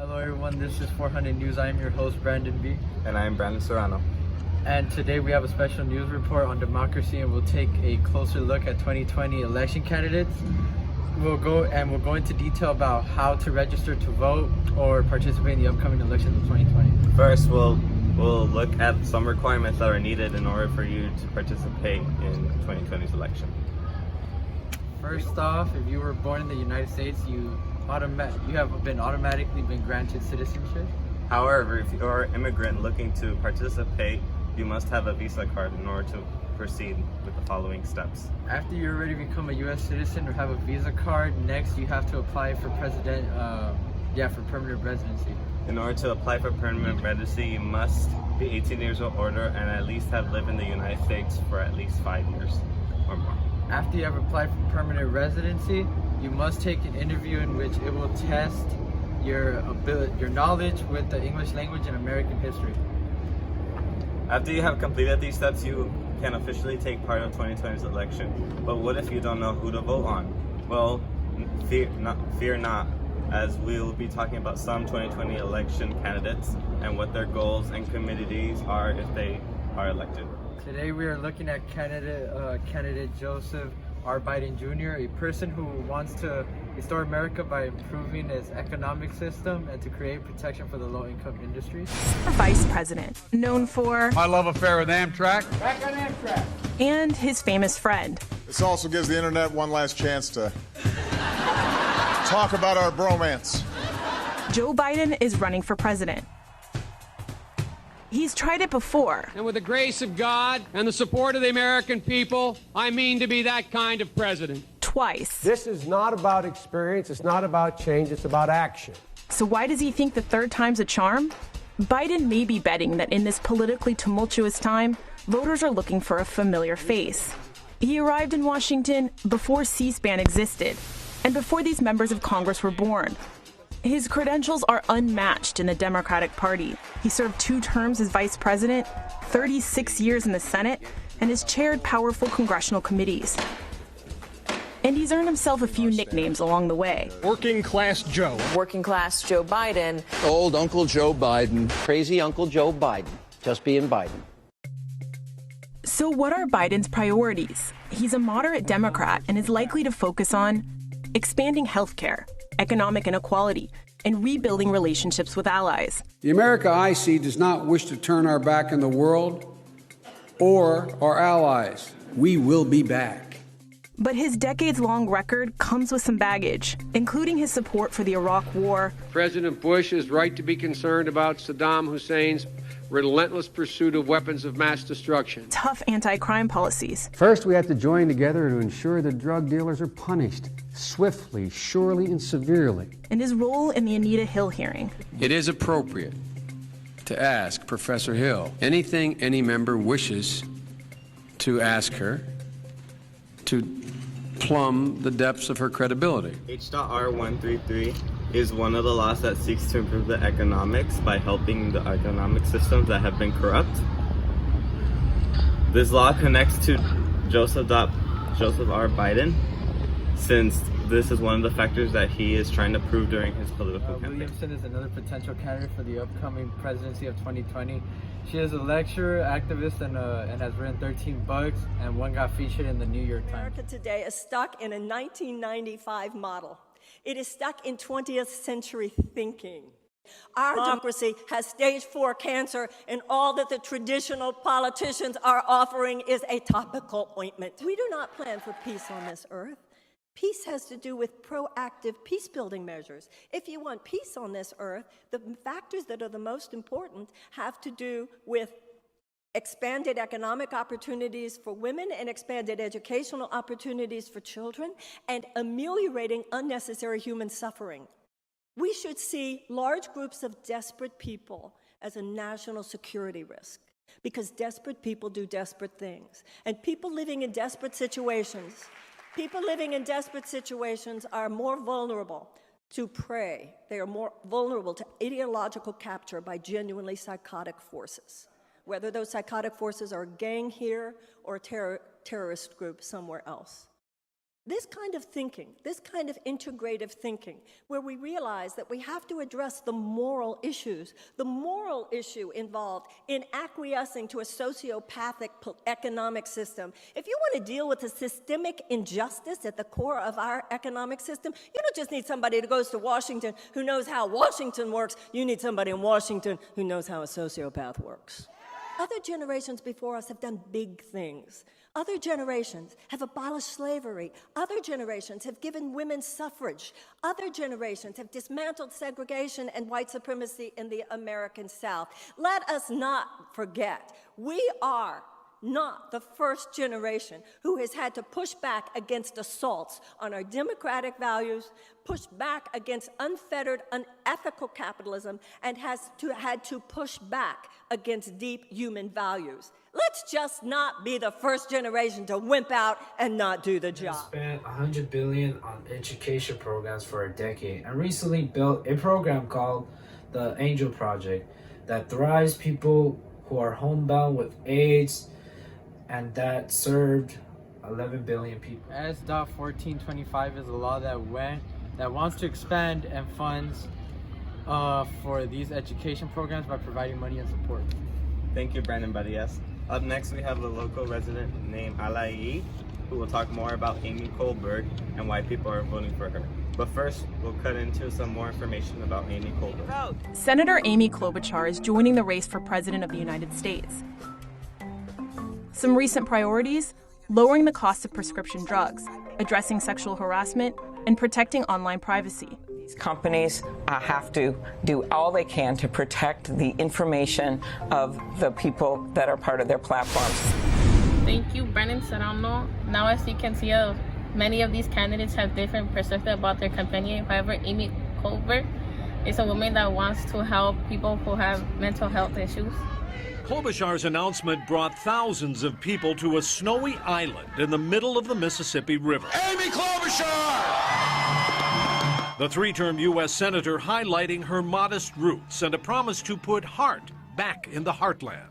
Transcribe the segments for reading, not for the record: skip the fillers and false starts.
Hello everyone, this is 400 News. I am your host Brandon B. And I am Brandon Serrano. And today we have a special news report on democracy, and we'll take a closer look at 2020 election candidates. We'll go into detail about how to register to vote or participate in the upcoming elections of 2020. First, we'll look at some requirements that are needed in order for you to participate in 2020's election. First off, if you were born in the United States, you have been automatically granted citizenship. However, if you are an immigrant looking to participate, you must have a visa card in order to proceed with the following steps. After you already become a U.S. citizen or have a visa card, next you have to apply for for permanent residency. In order to apply for permanent residency, you must be 18 years or older and at least have lived in the United States for at least 5 years or more. After you have applied for permanent residency, you must take an interview in which it will test your knowledge with the English language and American history. After you have completed these steps, you can officially take part of 2020's election. But what if you don't know who to vote on? Well, fear not, as we will be talking about some 2020 election candidates and what their goals and committees are if they are elected. Today we are looking at candidate Joseph R. Biden Jr., a person who wants to restore America by improving its economic system and to create protection for the low-income industries. Vice president, known for my love affair with Amtrak. Back on Amtrak. And his famous friend. This also gives the internet one last chance to talk about our bromance. Joe Biden is running for president. He's tried it before. And with the grace of God and the support of the American people, I mean to be that kind of president. Twice. This is not about experience. It's not about change. It's about action. So why does he think the third time's a charm? Biden may be betting that in this politically tumultuous time, voters are looking for a familiar face. He arrived in Washington before C-SPAN existed and before these members of Congress were born. His credentials are unmatched in the Democratic Party. He served 2 terms as vice president, 36 years in the Senate, and has chaired powerful congressional committees. And he's earned himself a few nicknames along the way. Working Class Joe. Working Class Joe Biden. Old Uncle Joe Biden. Crazy Uncle Joe Biden. Just being Biden. So what are Biden's priorities? He's a moderate Democrat and is likely to focus on expanding health care, economic inequality, and rebuilding relationships with allies. The America I see does not wish to turn our back on the world or our allies. We will be back. But his decades-long record comes with some baggage, including his support for the Iraq War. President Bush is right to be concerned about Saddam Hussein's relentless pursuit of weapons of mass destruction. Tough anti-crime policies. First, we have to join together to ensure that drug dealers are punished swiftly, surely, and severely. And his role in the Anita Hill hearing. It is appropriate to ask Professor Hill anything any member wishes to ask her to plumb the depths of her credibility. H.R. 133 is one of the laws that seeks to improve the economics by helping the economic systems that have been corrupt. This law connects to Joseph R. Biden, since this is one of the factors that he is trying to prove during his political campaign. Williamson is another potential candidate for the upcoming presidency of 2020. She is a lecturer, activist, and has written 13 books, and one got featured in the New York Times. America today is stuck in a 1995 model. It is stuck in 20th century thinking. Our democracy has stage 4 cancer, and all that the traditional politicians are offering is a topical ointment. We do not plan for peace on this earth. Peace has to do with proactive peace-building measures. If you want peace on this earth, the factors that are the most important have to do with expanded economic opportunities for women and expanded educational opportunities for children, and ameliorating unnecessary human suffering. We should see large groups of desperate people as a national security risk, because desperate people do desperate things. And people living in desperate situations are more vulnerable to prey. They are more vulnerable to ideological capture by genuinely psychotic forces, whether those psychotic forces are a gang here or a terrorist group somewhere else. This kind of thinking, this kind of integrative thinking, where we realize that we have to address the moral issues, the moral issue involved in acquiescing to a sociopathic economic system. If you want to deal with the systemic injustice at the core of our economic system, you don't just need somebody who goes to Washington who knows how Washington works. You need somebody in Washington who knows how a sociopath works. Other generations before us have done big things. Other generations have abolished slavery. Other generations have given women suffrage. Other generations have dismantled segregation and white supremacy in the American South. Let us not forget, we are not the first generation who has had to push back against assaults on our democratic values, push back against unfettered, unethical capitalism, and had to push back against deep human values. Let's just not be the first generation to wimp out and not do the job. We spent $100 billion on education programs for a decade and recently built a program called the Angel Project that thrives people who are homebound with AIDS, and that served 11 billion people. S.1425 is a law that wants to expand and funds for these education programs by providing money and support. Thank you, Brandon Badias. Up next, we have a local resident named Alai, who will talk more about Amy Kohlberg and why people are voting for her. But first, we'll cut into some more information about Amy Kohlberg. Senator Amy Klobuchar is joining the race for President of the United States. Some recent priorities: lowering the cost of prescription drugs, addressing sexual harassment, and protecting online privacy. These companies have to do all they can to protect the information of the people that are part of their platforms. Thank you, Brennan Serrano. Now, as you can see, many of these candidates have different perspectives about their campaign. However, Amy Kohlberg is a woman that wants to help people who have mental health issues. Klobuchar's announcement brought thousands of people to a snowy island in the middle of the Mississippi River. Amy Klobuchar! The three-term U.S. Senator highlighting her modest roots and a promise to put heart back in the heartland.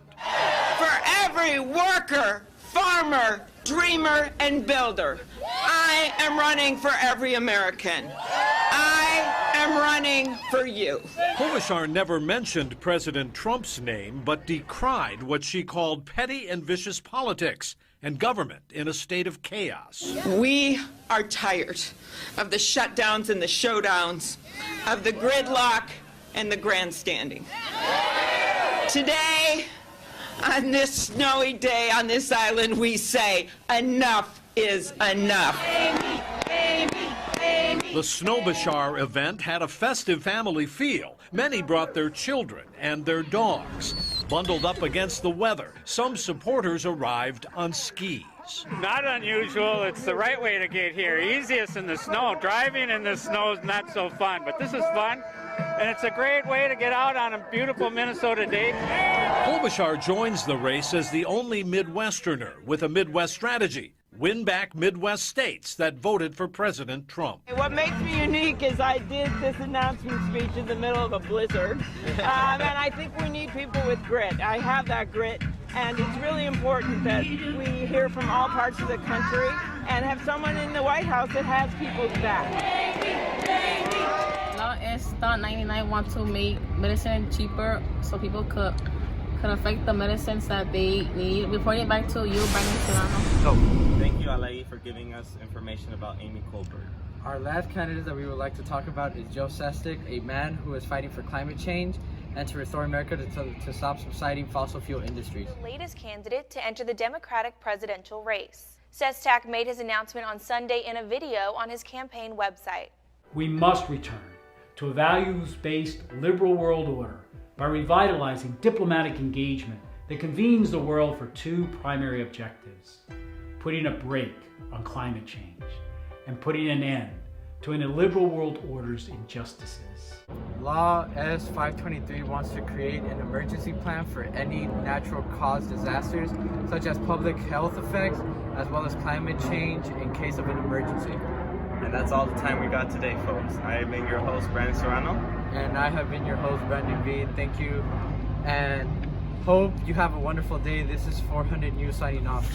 For every worker, farmer, dreamer, and builder, I am running for every American. I am running for you. Klobuchar never mentioned President Trump's name, but decried what she called petty and vicious politics and government in a state of chaos. We are tired of the shutdowns and the showdowns, of the gridlock and the grandstanding. Today, on this snowy day on this island, we say, enough is enough. Amy, Amy, Amy. The Snowbashar event had a festive family feel. Many brought their children and their dogs. Bundled up against the weather, some supporters arrived on skis. Not unusual. It's the right way to get here. Easiest in the snow. Driving in the snow is not so fun, but this is fun. And it's a great way to get out on a beautiful Minnesota day. Klobuchar joins the race as the only Midwesterner with a Midwest strategy. Win back Midwest states that voted for President Trump. What makes me unique is I did this announcement speech in the middle of a blizzard. And I think we need people with grit. I have that grit. And it's really important that we hear from all parts of the country and have someone in the White House that has people's back. Law S.99 want to make medicine cheaper so people could affect the medicines that they need. Reporting back to you, Brandon Serrano. Thank you, Alai, for giving us information about Amy Kohlberg. Our last candidate that we would like to talk about is Joe Sestak, a man who is fighting for climate change and to restore America to stop subsiding fossil fuel industries. The latest candidate to enter the Democratic presidential race. Sestak made his announcement on Sunday in a video on his campaign website. We must return to a values-based liberal world order by revitalizing diplomatic engagement that convenes the world for two primary objectives: putting a brake on climate change and putting an end to an illiberal world order's injustices. Law S.523 wants to create an emergency plan for any natural cause disasters, such as public health effects, as well as climate change in case of an emergency. And that's all the time we got today, folks. I have been your host, Brandon Serrano. And I have been your host, Brandon V. Thank you, and hope you have a wonderful day. This is 400 News signing off.